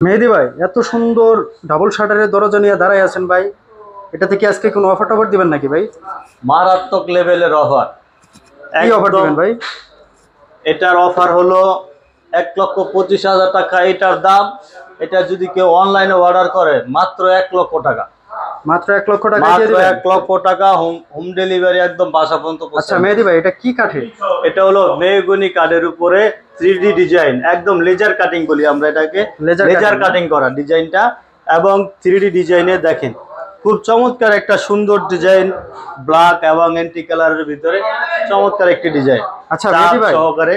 মেহেদি ভাই, এত সুন্দর ডাবল শাটারের দরজা নিয়ে দাঁড়ায় আছেন ভাই। এটাতে কি আজকে কোনো অফার টফার দিবেন নাকি ভাই? মারাত্মক লেভেলের অফার। কি অফার একদম দিবেন ভাই? এটার অফার হলো 1,25,000 টাকা এটার দাম। এটা যদি কেউ অনলাইনে অর্ডার করে মাত্র 1,00,000 টাকা। মাত্র 1,00,000 টাকায় দিয়ে মাত্র দিবেন? 1,00,000 টাকা হোম ডেলিভারি একদম বাসা পর্যন্ত আচ্ছা পৌঁছে। মেহেদি ভাই, এটা কি কাঠে? এটা হলো মেহগনি কাঠের উপরে 3D ডিজাইন, একদম লেজার কাটিং বলি আমরা এটাকে, লেজার কাটিং করা ডিজাইনটা। এবং 3D ডিজাইনে দেখেন খুব চমৎকার একটা সুন্দর ডিজাইন, ব্ল্যাক এবং এন্টি কালারের ভিতরে চমৎকার একটি ডিজাইন। আচ্ছা মেহেদি ভাই, সহকারে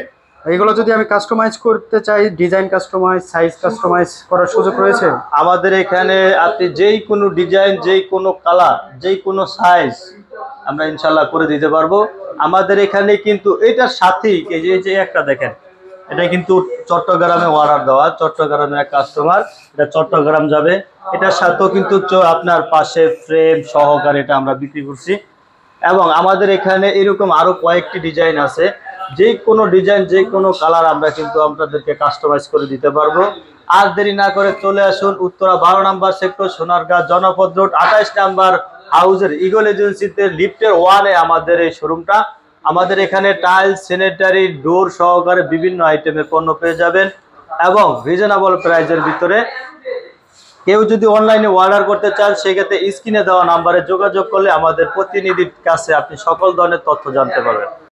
এগুলো যদি আমি কাস্টমাইজ করতে চাই, ডিজাইন কাস্টমাইজ, সাইজ কাস্টমাইজ করার সুযোগ রয়েছে? আমাদের এখানে আপনি যেই কোনো ডিজাইন, যেই কোনো কালার, যেই কোনো সাইজ আমরা ইনশাল্লাহ করে দিতে পারবো। আমাদের এখানে কিন্তু এটার সাথেই এই যে একটা দেখেন, এটা কিন্তু চট্টগ্রামে অর্ডার দেওয়া, চট্টগ্রামের এক কাস্টমার, এটা চট্টগ্রাম যাবে। এটার সাথেও কিন্তু আপনার পাশে ফ্রেম সহকারে এটা আমরা বিক্রি করছি। এবং আমাদের এখানে এরকম আরো কয়েকটি ডিজাইন আছে, যে কোনো ডিজাইন, যে কোনো কালার আমরা কিন্তু আপনাদেরকে কাস্টমাইজ করে দিতে পারবো। আর দেরি না করে চলে আসুন উত্তরা 12 নম্বর সেক্টর, সোনারগাঁ জনপদ রোড 28 নম্বর হাউজের ইগল এজেন্সিতে লিফটের 1-এ আমাদের এই শোরুমটা। আমাদের এখানে টাইলস, স্যানিটারি, ডোর সহকারে বিভিন্ন আইটেমের পণ্য পেয়ে যাবেন এবং রিজনেবল প্রাইসের ভিতরে। কেউ যদি অনলাইনে অর্ডার করতে চান, সেক্ষেত্রে স্ক্রিনে দেওয়া নাম্বারে যোগাযোগ করলে আমাদের প্রতিনিধির কাছে আপনি সকল ধরনের তথ্য জানতে পারবেন।